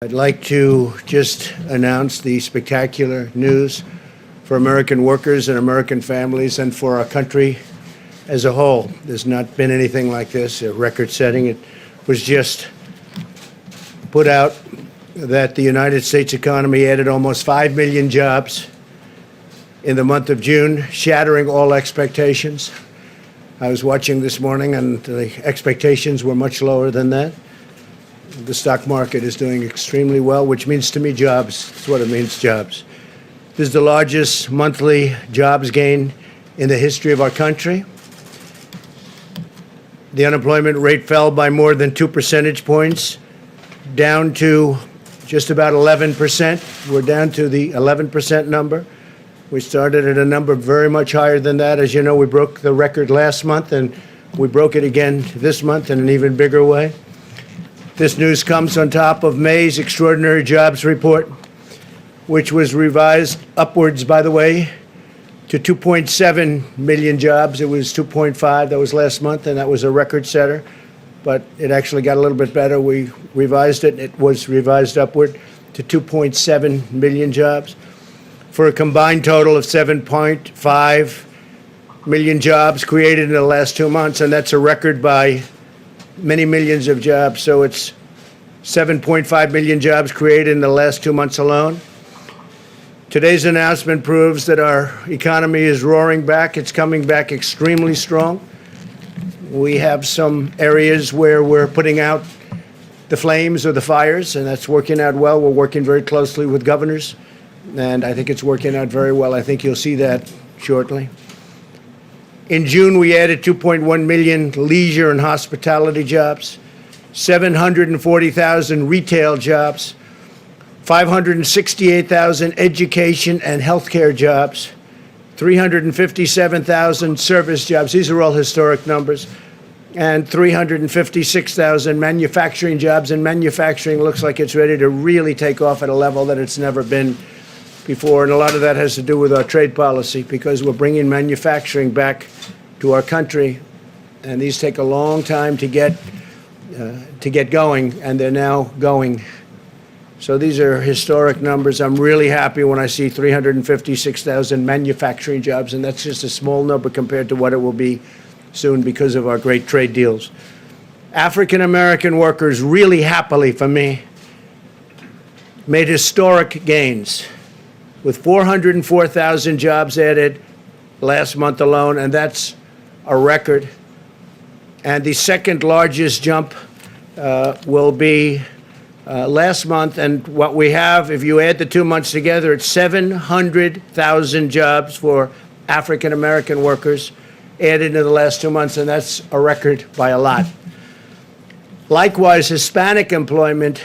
I'd like to just announce the spectacular news for American workers and American families and for our country as a whole. There's not been anything like this, record-setting. It was just put out that the United States economy added almost 5 million jobs in the month of June, shattering all expectations. I was watching this morning, and the expectations were much lower than that. The stock market is doing extremely well, which means to me jobs. That's what it means, jobs. This is the largest monthly jobs gain in the history of our country. The unemployment rate fell by more than 2 percentage points, down to just about 11%. We're down to the 11% number. We started at a number very much higher than that. As you know, we broke the record last month, and we broke it again this month in an even bigger way. This news comes on top of May's extraordinary jobs report, which was revised upwards, by the way, to 2.7 million jobs. It was 2.5. That was last month, and that was a record setter. But it actually got a little bit better. We revised it. It was revised upward to 2.7 million jobs for a combined total of 7.5 million jobs created in the last 2 months, and that's a record by many millions of jobs. So it's 7.5 million jobs created in the last 2 months alone. Today's announcement proves that our economy is roaring back. It's coming back extremely strong. We have some areas where we're putting out the flames or the fires, and that's working out well. We're working very closely with governors, and I think it's working out very well. I think you'll see that shortly. In June, we added 2.1 million leisure and hospitality jobs, 740,000 retail jobs, 568,000 education and healthcare jobs, 357,000 service jobs. These are all historic numbers. And 356,000 manufacturing jobs. And manufacturing looks like it's ready to really take off at a level that it's never been before, and a lot of that has to do with our trade policy, because we're bringing manufacturing back to our country, and these take a long time to get going, and they're now going. So these are historic numbers. I'm really happy when I see 356,000 manufacturing jobs, and that's just a small number compared to what it will be soon because of our great trade deals. African American workers, really happily for me, made historic gains, with 404,000 jobs added last month alone, and that's a record. And the second largest jump will be last month. And what we have, if you add the 2 months together, it's 700,000 jobs for African American workers added in the last 2 months, and that's a record by a lot. Likewise, Hispanic employment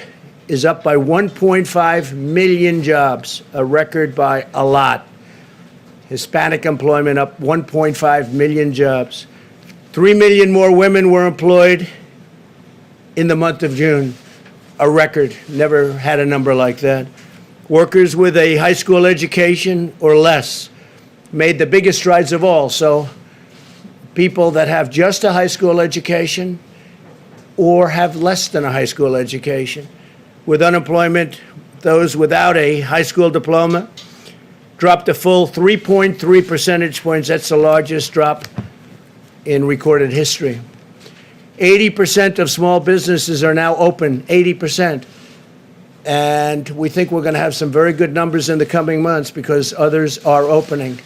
is up by 1.5 million jobs, a record by a lot. Hispanic employment up 1.5 million jobs. 3 million more women were employed in the month of June, a record. Never had a number like that. Workers with a high school education or less made the biggest strides of all. So people that have just a high school education or have less than a high school education. With unemployment, those without a high school diploma dropped a full 3.3 percentage points. That's the largest drop in recorded history. 80% of small businesses are now open, 80%. And we think we're going to have some very good numbers in the coming months because others are opening.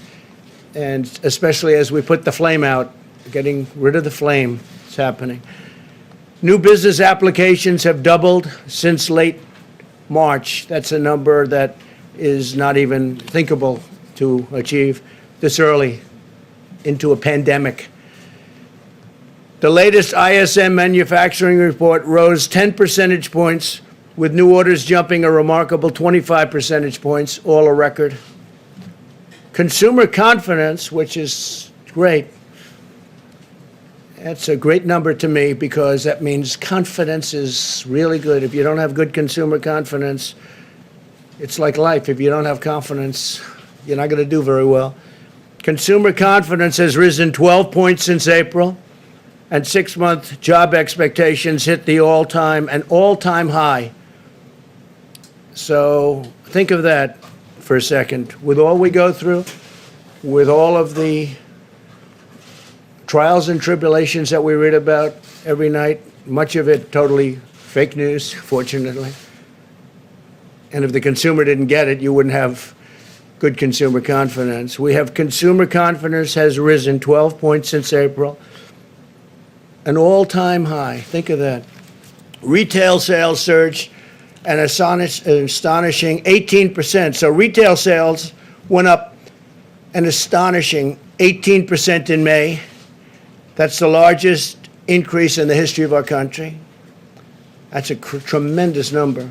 And especially as we put the flame out, getting rid of the flame, it's happening. New business applications have doubled since late March. That's a number that is not even thinkable to achieve this early into a pandemic. The latest ISM manufacturing report rose 10 percentage points, with new orders jumping a remarkable 25 percentage points, all a record. Consumer confidence, which is great, that's a great number to me because that means confidence is really good. If you don't have good consumer confidence, it's like life. If you don't have confidence, you're not going to do very well. Consumer confidence has risen 12 points since April, and 6-month job expectations hit the all-time high So think of that for a second. With all we go through, with all of the trials and tribulations that we read about every night, much of it totally fake news, fortunately. And if the consumer didn't get it, you wouldn't have good consumer confidence. We have consumer confidence has risen 12 points since April, an all-time high. Think of that. Retail sales surged an astonishing 18%. So retail sales went up an astonishing 18% in May. That's the largest increase in the history of our country. That's a tremendous number.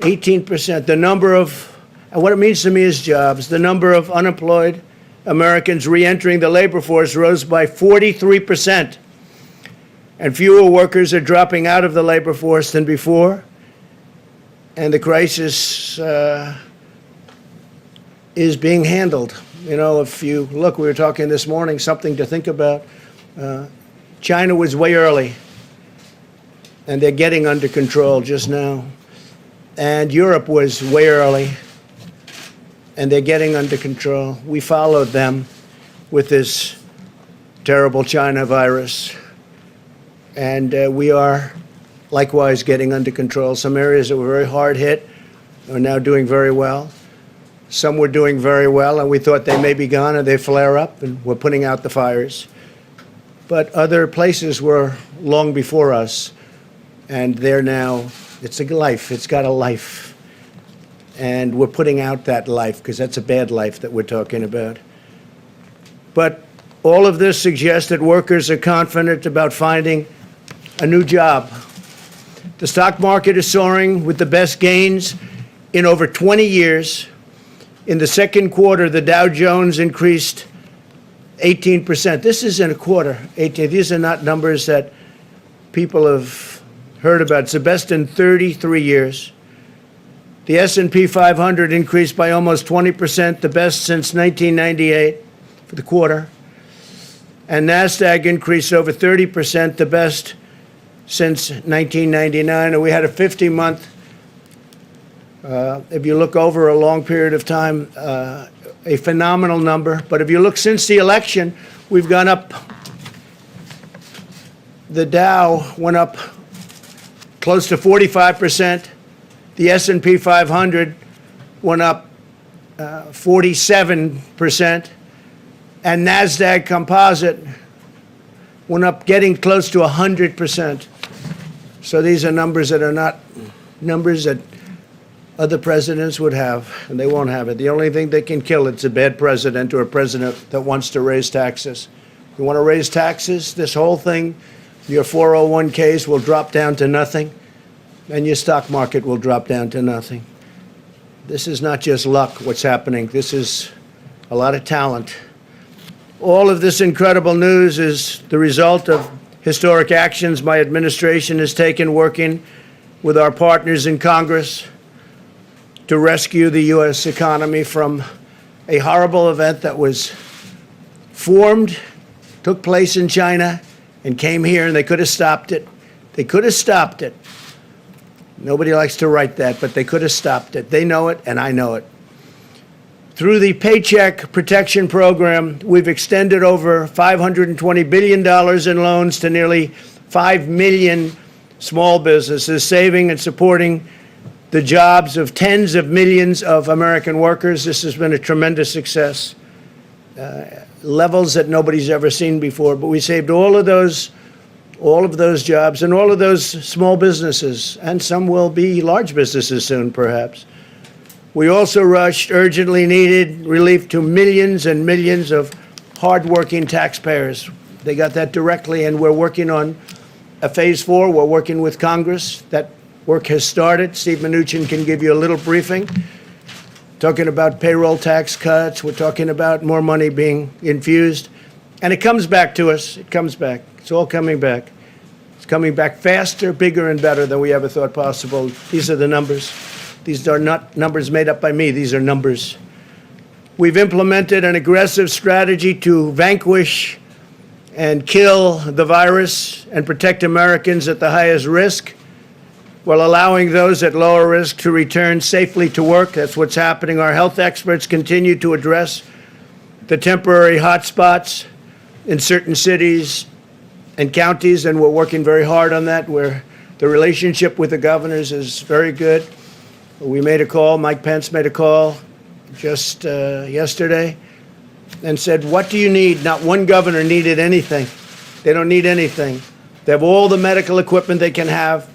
18%. The number of, and what it means to me is jobs, the number of unemployed Americans re-entering the labor force rose by 43%. And fewer workers are dropping out of the labor force than before. And the crisis is being handled. You know, if you look, we were talking this morning, something to think about. China was way early, and they're getting under control just now. And Europe was way early, and they're getting under control. We followed them with this terrible China virus, and we are likewise getting under control. Some areas that were very hard hit are now doing very well. Some were doing very well, and we thought they may be gone, and they flare up, and we're putting out the fires. But other places were long before us, and they're now, it's a life, it's got a life. And we're putting out that life, because that's a bad life that we're talking about. But all of this suggests that workers are confident about finding a new job. The stock market is soaring with the best gains in over 20 years. In the second quarter, the Dow Jones increased 18%. This is in a quarter, 18. These are not numbers that people have heard about. It's the best in 33 years. The S&P 500 increased by almost 20%, the best since 1998 for the quarter. And NASDAQ increased over 30%, the best since 1999. And we had a 50-month, if you look over a long period of time, a phenomenal number. But if you look since the election, we've gone up. The Dow went up close to 45%. The S&P 500 went up 47%. And NASDAQ Composite went up getting close to 100%. So these are numbers that are not numbers that other presidents would have, and they won't have it. The only thing they can kill it's a bad president or a president that wants to raise taxes. You want to raise taxes, this whole thing, your 401ks will drop down to nothing, and your stock market will drop down to nothing. This is not just luck, what's happening. This is a lot of talent. All of this incredible news is the result of historic actions my administration has taken working with our partners in Congress to rescue the U.S. economy from a horrible event that was formed, took place in China, and came here, and they could have stopped it. They could have stopped it. Nobody likes to write that, but they could have stopped it. They know it, and I know it. Through the Paycheck Protection Program, we've extended over $520 billion in loans to nearly 5 million small businesses, saving and supporting the jobs of tens of millions of American workers. This has been a tremendous success, levels that nobody's ever seen before. But we saved all of those jobs and all of those small businesses, and some will be large businesses soon, perhaps. We also rushed urgently needed relief to millions and millions of hardworking taxpayers. They got that directly, and we're working on a phase 4. We're working with Congress. That work has started. Steve Mnuchin can give you a little briefing. Talking about payroll tax cuts. We're talking about more money being infused. And it comes back to us. It comes back. It's all coming back. It's coming back faster, bigger, and better than we ever thought possible. These are the numbers. These are not numbers made up by me. These are numbers. We've implemented an aggressive strategy to vanquish and kill the virus and protect Americans at the highest risk. while allowing those at lower risk to return safely to work. That's what's happening. Our health experts continue to address the temporary hotspots in certain cities and counties, and we're working very hard on that, where the relationship with the governors is very good. We made a call, Mike Pence made a call just yesterday and said, what do you need? Not one governor needed anything. They don't need anything. They have all the medical equipment they can have.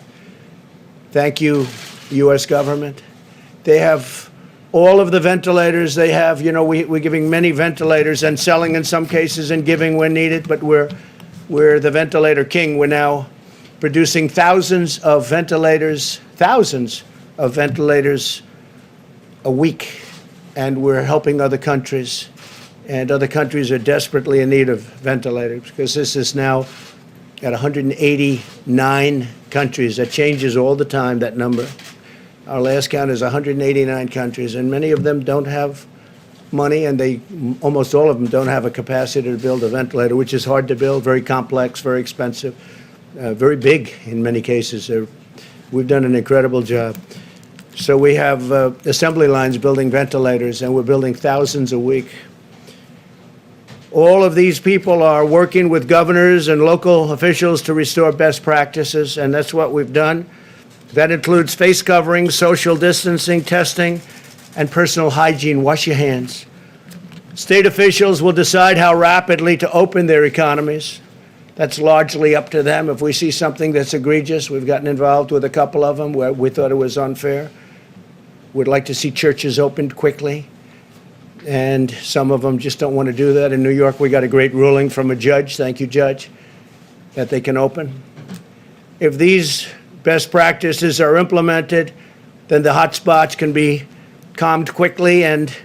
Thank you, U.S. government. They have all of the ventilators they have. You know, we're giving many ventilators and selling in some cases and giving when needed, but we're the ventilator king. We're now producing thousands of ventilators a week, and we're helping other countries. And other countries are desperately in need of ventilators, because this is now at 189 countries. That changes all the time, that number. Our last count is 189 countries, and many of them don't have money, and almost all of them don't have a capacity to build a ventilator, which is hard to build, very complex, very expensive, very big in many cases. We've done an incredible job. So we have assembly lines building ventilators, and we're building thousands a week. All of these people are working with governors and local officials to restore best practices, and that's what we've done. That includes face coverings, social distancing, testing, and personal hygiene. Wash your hands. State officials will decide how rapidly to open their economies. That's largely up to them. If we see something that's egregious, we've gotten involved with a couple of them where we thought it was unfair. We'd like to see churches opened quickly, and some of them just don't want to do that. In New York, we got a great ruling from a judge, thank you, Judge, that they can open. If these best practices are implemented, then the hot spots can be calmed quickly, and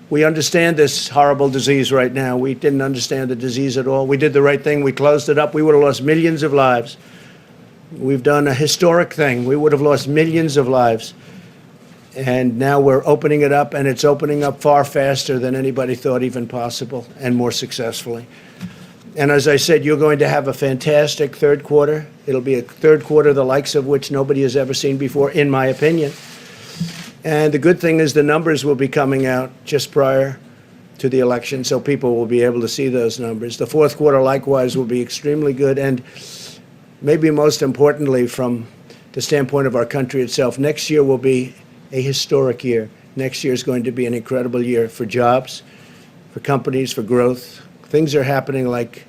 we understand this horrible disease right now. We didn't understand the disease at all. We did the right thing. We closed it up. We would have lost millions of lives. We've done a historic thing. We would have lost millions of lives. And now we're opening it up, and it's opening up far faster than anybody thought even possible, and more successfully. And as I said, you're going to have a fantastic third quarter. It'll be a third quarter the likes of which nobody has ever seen before, in my opinion. And the good thing is the numbers will be coming out just prior to the election, so people will be able to see those numbers. The fourth quarter, likewise, will be extremely good, and maybe most importantly, from the standpoint of our country itself, next year will be a historic year. Next year is going to be an incredible year for jobs, for companies, for growth. Things are happening like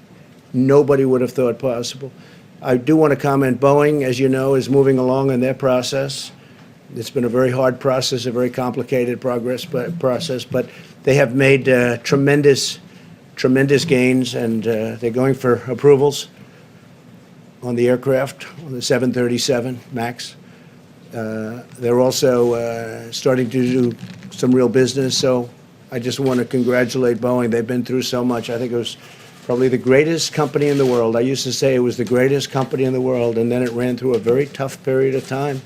nobody would have thought possible. I do want to comment, Boeing, as you know, is moving along in their process. It's been a very hard process, a very complicated process, but they have made tremendous gains, and they're going for approvals on the aircraft, on the 737 MAX. They're also starting to do some real business, so I just want to congratulate Boeing. They've been through so much. I think it was probably the greatest company in the world. I used to say it was the greatest company in the world, and then it ran through a very tough period of time.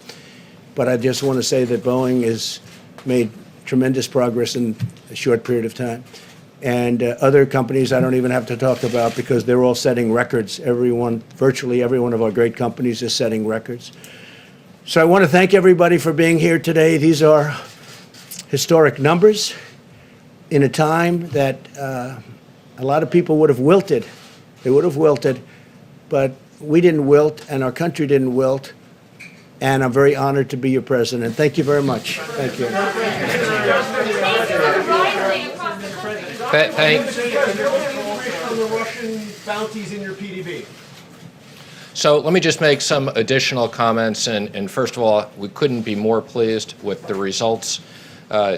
But I just want to say that Boeing has made tremendous progress in a short period of time. And other companies I don't even have to talk about, because they're all setting records. Virtually every one of our great companies is setting records. So I want to thank everybody for being here today. These are historic numbers in a time that a lot of people would have wilted. They would have wilted, but we didn't wilt, and our country didn't wilt. And I'm very honored to be your president. Thank you very much. Thank you. Thanks. The Russian bounties in your PDB. So let me just make some additional comments. And first of all, we couldn't be more pleased with the results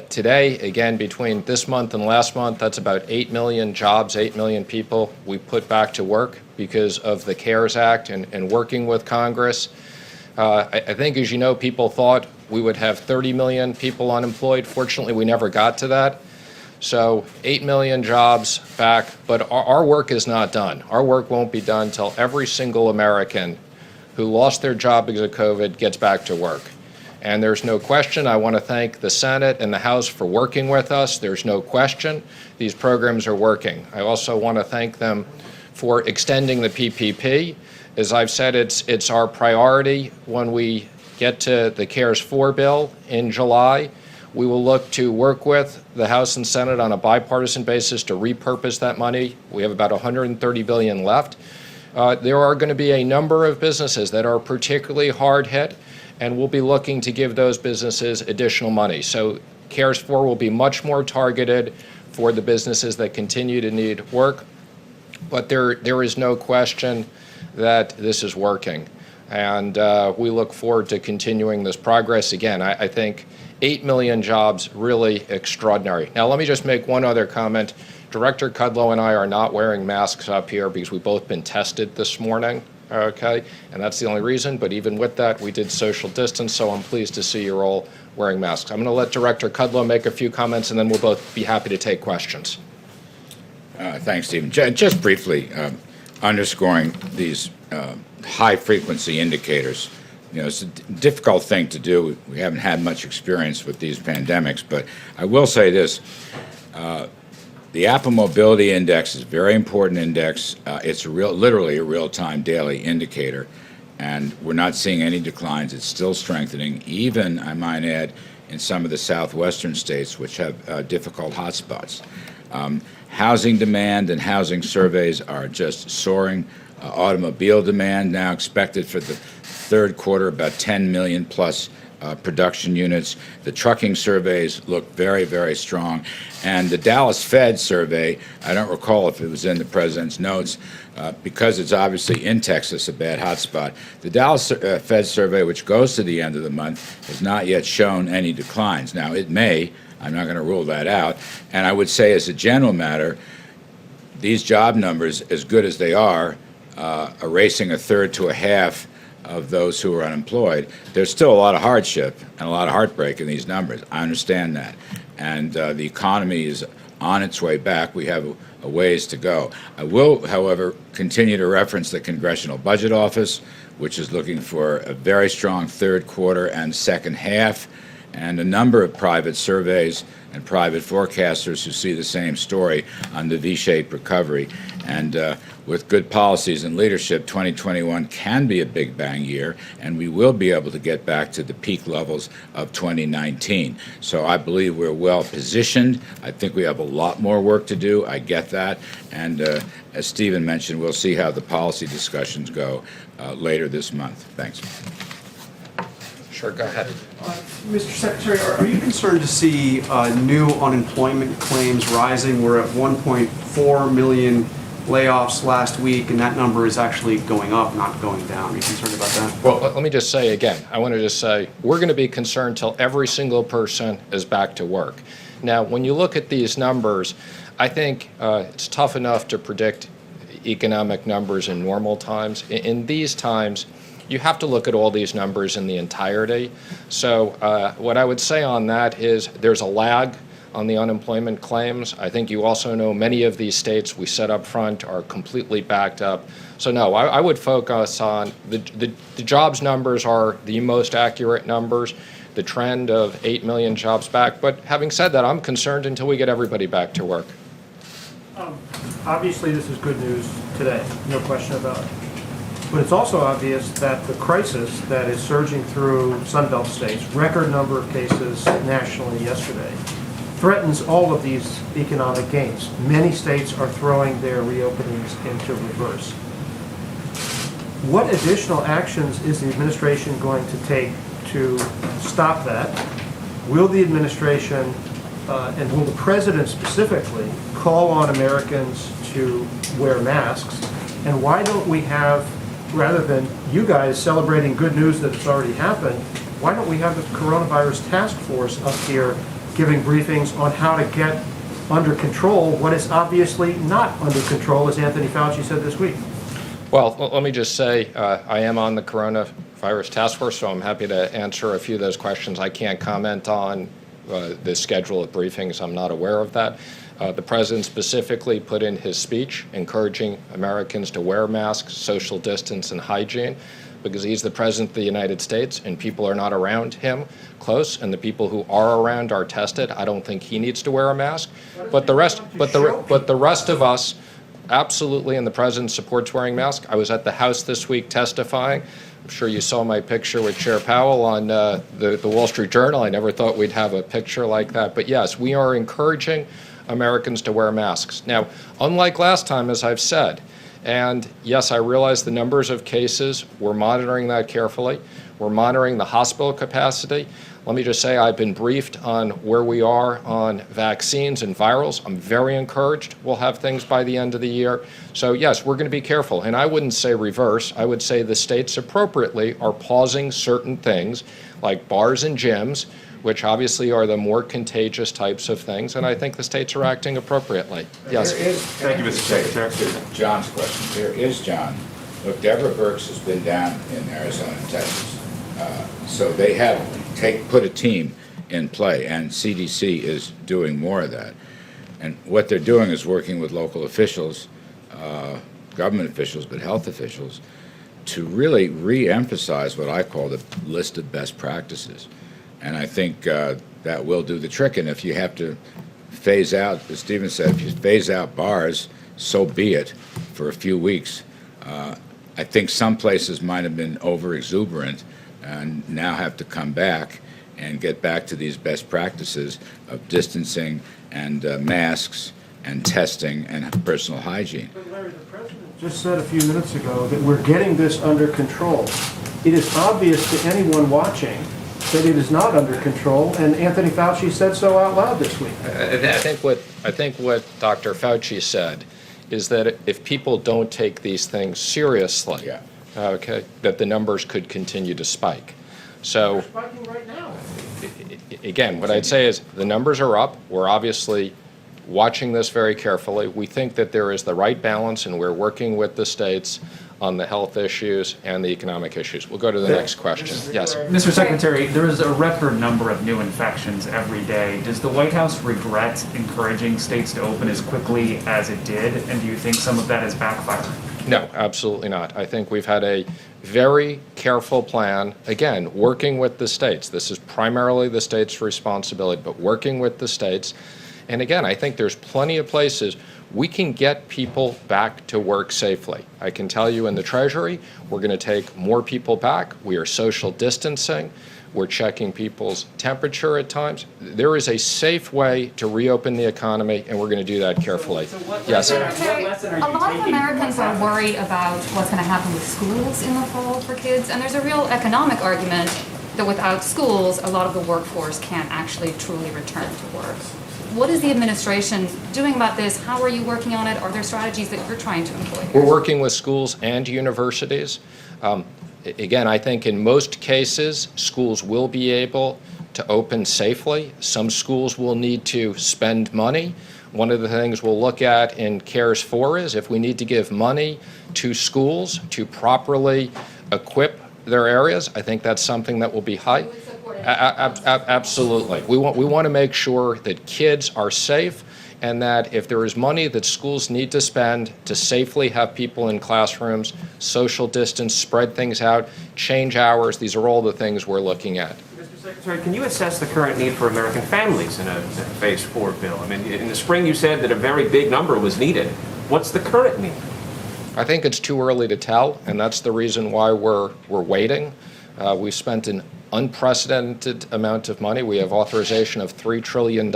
today. Again, between this month and last month, that's about 8 million jobs, 8 million people we put back to work because of the CARES Act and working with Congress. I think, as you know, people thought we would have 30 million people unemployed. Fortunately, we never got to that. So 8 million jobs back, but our work is not done. Our work won't be done until every single American who lost their job because of COVID gets back to work. And there's no question, I want to thank the Senate and the House for working with us. There's no question these programs are working. I also want to thank them for extending the PPP. As I've said, it's our priority when we get to the CARES 4 bill in July, we will look to work with the House and Senate on a bipartisan basis to repurpose that money. We have about $130 billion left. There are going to be a number of businesses that are particularly hard hit, and we'll be looking to give those businesses additional money. So CARES 4 will be much more targeted for the businesses that continue to need work, but there is no question that this is working. And we look forward to continuing this progress. Again, I think 8 million jobs, really extraordinary. Now, let me just make one other comment. Director Kudlow and I are not wearing masks up here because we've both been tested this morning, okay? And that's the only reason, but even with that, we did social distance, so I'm pleased to see you're all wearing masks. I'm going to let Director Kudlow make a few comments, and then we'll both be happy to take questions. Thanks, Stephen. Just briefly, underscoring these high-frequency indicators. You know, it's a difficult thing to do. We haven't had much experience with these pandemics, but I will say this. The Apple Mobility Index is a very important index. It's literally a real-time daily indicator, and we're not seeing any declines. It's still strengthening, even, I might add, in some of the southwestern states, which have difficult hotspots. Housing demand and housing surveys are just soaring. Automobile demand now expected for the third quarter, about 10 million plus production units. The trucking surveys look very, very strong. And the Dallas Fed survey, I don't recall if it was in the president's notes, because it's obviously in Texas, a bad hotspot. The Dallas Fed survey, which goes to the end of the month, has not yet shown any declines. Now, it may. I'm not going to rule that out. And I would say, as a general matter, these job numbers, as good as they are, erasing a third to a half of those who are unemployed, there's still a lot of hardship and a lot of heartbreak in these numbers. I understand that. And the economy is on its way back. We have a ways to go. I will, however, continue to reference the Congressional Budget Office, which is looking for a very strong third quarter and second half, and a number of private surveys and private forecasters who see the same story on the V-shaped recovery. And with good policies and leadership, 2021 can be a big bang year, and we will be able to get back to the peak levels of 2019. So I believe we're well positioned. I think we have a lot more work to do. I get that. And as Stephen mentioned, we'll see how the policy discussions go later this month. Thanks. Sure, go ahead. Mr. Secretary, are you concerned to see new unemployment claims rising? We're at 1.4 million layoffs last week, and that number is actually going up, not going down. Are you concerned about that? Well, let me just say again, I want to just say we're going to be concerned till every single person is back to work. Now, when you look at these numbers, I think it's tough enough to predict economic numbers in normal times. In these times, you have to look at all these numbers in the entirety. So what I would say on that is there's a lag on the unemployment claims. I think you also know many of these states we set up front are completely backed up. So no, I would focus on the jobs numbers are the most accurate numbers, the trend of 8 million jobs back. But having said that, I'm concerned until we get everybody back to work. Obviously, this is good news today, no question about it. But it's also obvious that the crisis that is surging through Sunbelt states, record number of cases nationally yesterday, threatens all of these economic gains. Many states are throwing their reopenings into reverse. What additional actions is the administration going to take to stop that? Will the administration, and will the president specifically, call on Americans to wear masks? And why don't we have, rather than you guys celebrating good news that it's already happened, why don't we have the coronavirus task force up here giving briefings on how to get under control what is obviously not under control, as Anthony Fauci said this week? Well, let me just say I am on the coronavirus task force, so I'm happy to answer a few of those questions. I can't comment on the schedule of briefings. I'm not aware of that. The president specifically put in his speech encouraging Americans to wear masks, social distance, and hygiene, because he's the president of the United States and people are not around him close, and the people who are around are tested. I don't think he needs to wear a mask, but the rest of us absolutely, and the president supports wearing masks. I was at the House this week testifying. I'm sure you saw my picture with Chair Powell on the Wall Street Journal. I never thought we'd have a picture like that. But yes, we are encouraging Americans to wear masks. Now, unlike last time, as I've said, and yes, I realize the numbers of cases, we're monitoring that carefully. We're monitoring the hospital capacity. Let me just say I've been briefed on where we are on vaccines and virals. I'm very encouraged we'll have things by the end of the year. So yes, we're going to be careful. And I wouldn't say reverse. I would say the states appropriately are pausing certain things like bars and gyms, which obviously are the more contagious types of things. And I think the states are acting appropriately. Yes. Thank you, Mr. Secretary. John's question. There is John. Look, Deborah Birx has been down in Arizona and Texas. So they have put a team in play, and CDC is doing more of that. And what they're doing is working with local officials, government officials, but health officials, to really re-emphasize what I call the list of best practices. And I think that will do the trick. And if you have to phase out, as Stephen said, if you phase out bars, so be it for a few weeks. I think some places might have been over-exuberant and now have to come back and get back to these best practices of distancing and masks and testing and personal hygiene. But Larry, the president just said a few minutes ago that we're getting this under control. It is obvious to anyone watching that it is not under control, and Anthony Fauci said so out loud this week. I think what Dr. Fauci said is that if people don't take these things seriously, Yeah. okay, that the numbers could continue to spike. So They're spiking right now. again, what I'd say is the numbers are up. We're obviously watching this very carefully. We think that there is the right balance, and we're working with the states on the health issues and the economic issues. We'll go to the next question. Yes. Mr. Secretary, there is a record number of new infections every day. Does the White House regret encouraging states to open as quickly as it did? And do you think some of that has backfired? No, absolutely not. I think we've had a very careful plan, again, working with the states. This is primarily the states' responsibility, but working with the states. And again, I think there's plenty of places we can get people back to work safely. I can tell you in the Treasury, we're going to take more people back. We are social distancing. We're checking people's temperature at times. There is a safe way to reopen the economy, and we're going to do that carefully. Yes. Secretary, a lot of Americans are worried about what's going to happen with schools in the fall for kids, and there's a real economic argument that without schools, a lot of the workforce can't actually truly return to work. What is the administration doing about this? How are you working on it? Are there strategies that you're trying to employ here? We're working with schools and universities. Again, I think in most cases, schools will be able to open safely. Some schools will need to spend money. One of the things we'll look at in CARES 4 is if we need to give money to schools to properly equip their areas, I think that's something that will be high. Absolutely. We want to make sure that kids are safe, and that if there is money that schools need to spend to safely have people in classrooms, social distance, spread things out, change hours, these are all the things we're looking at. Mr. Secretary, can you assess the current need for American families in a Phase 4 bill? I mean, in the spring you said that a very big number was needed. What's the current need? I think it's too early to tell, and that's the reason why we're waiting. We've spent an unprecedented amount of money. We have authorization of $3 trillion.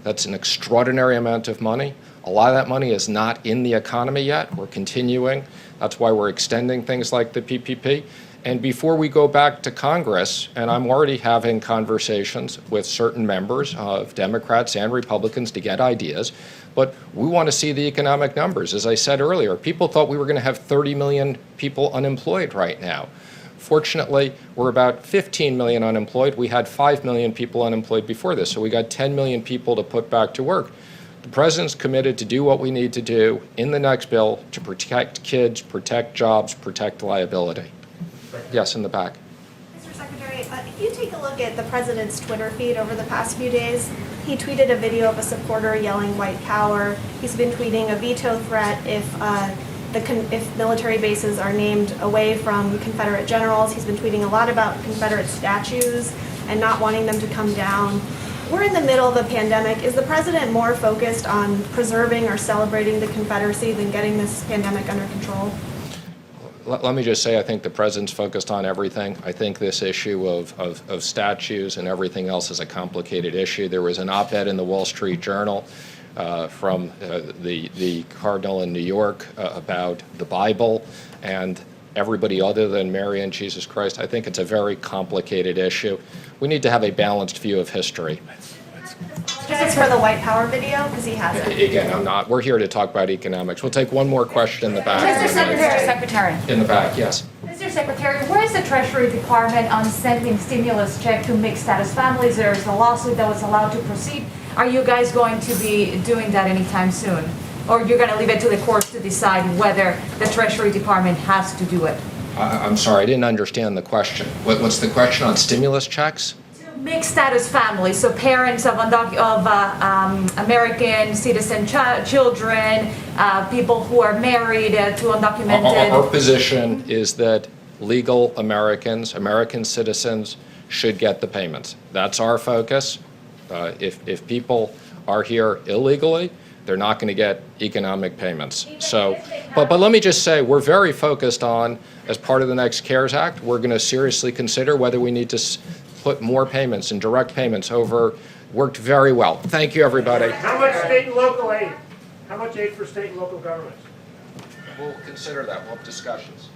That's an extraordinary amount of money. A lot of that money is not in the economy yet. We're continuing. That's why we're extending things like the PPP. And before we go back to Congress, and I'm already having conversations with certain members of Democrats and Republicans to get ideas, but we want to see the economic numbers. As I said earlier, people thought we were going to have 30 million people unemployed right now. Fortunately, we're about 15 million unemployed. We had 5 million people unemployed before this, so we got 10 million people to put back to work. The president's committed to do what we need to do in the next bill to protect kids, protect jobs, protect liability. Yes, in the back. Mr. Secretary, if you take a look at the president's Twitter feed over the past few days, he tweeted a video of a supporter yelling "White Power." He's been tweeting a veto threat if military bases are named away from Confederate generals. He's been tweeting a lot about Confederate statues and not wanting them to come down. We're in the middle of a pandemic. Is the president more focused on preserving or celebrating the Confederacy than getting this pandemic under control? Let me just say, I think the president's focused on everything. I think this issue of statues and everything else is a complicated issue. There was an op-ed in the Wall Street Journal from the cardinal in New York about the Bible and everybody other than Mary and Jesus Christ. I think it's a very complicated issue. We need to have a balanced view of history. Just for the white power video, because he has it. Again, I'm not. We're here to talk about economics. We'll take one more question in the back. Mr. Secretary. In the back, yes. Mr. Secretary, where is the Treasury Department on sending stimulus check to mixed status families? There's a lawsuit that was allowed to proceed. Are you guys going to be doing that anytime soon? Or you're going to leave it to the courts to decide whether the Treasury Department has to do it? I'm sorry, I didn't understand the question. What's the question on stimulus checks? Mixed status families, so parents of American citizen children, people who are married to undocumented. Our position is that legal Americans, American citizens, should get the payments. That's our focus. If people are here illegally, they're not going to get economic payments. So, but let me just say, we're very focused on, as part of the next CARES Act, we're going to seriously consider whether we need to put more payments and direct payments over. Worked very well. Thank you, everybody. How much state and local aid? How much aid for state and local governments? We'll consider that. We'll have discussions.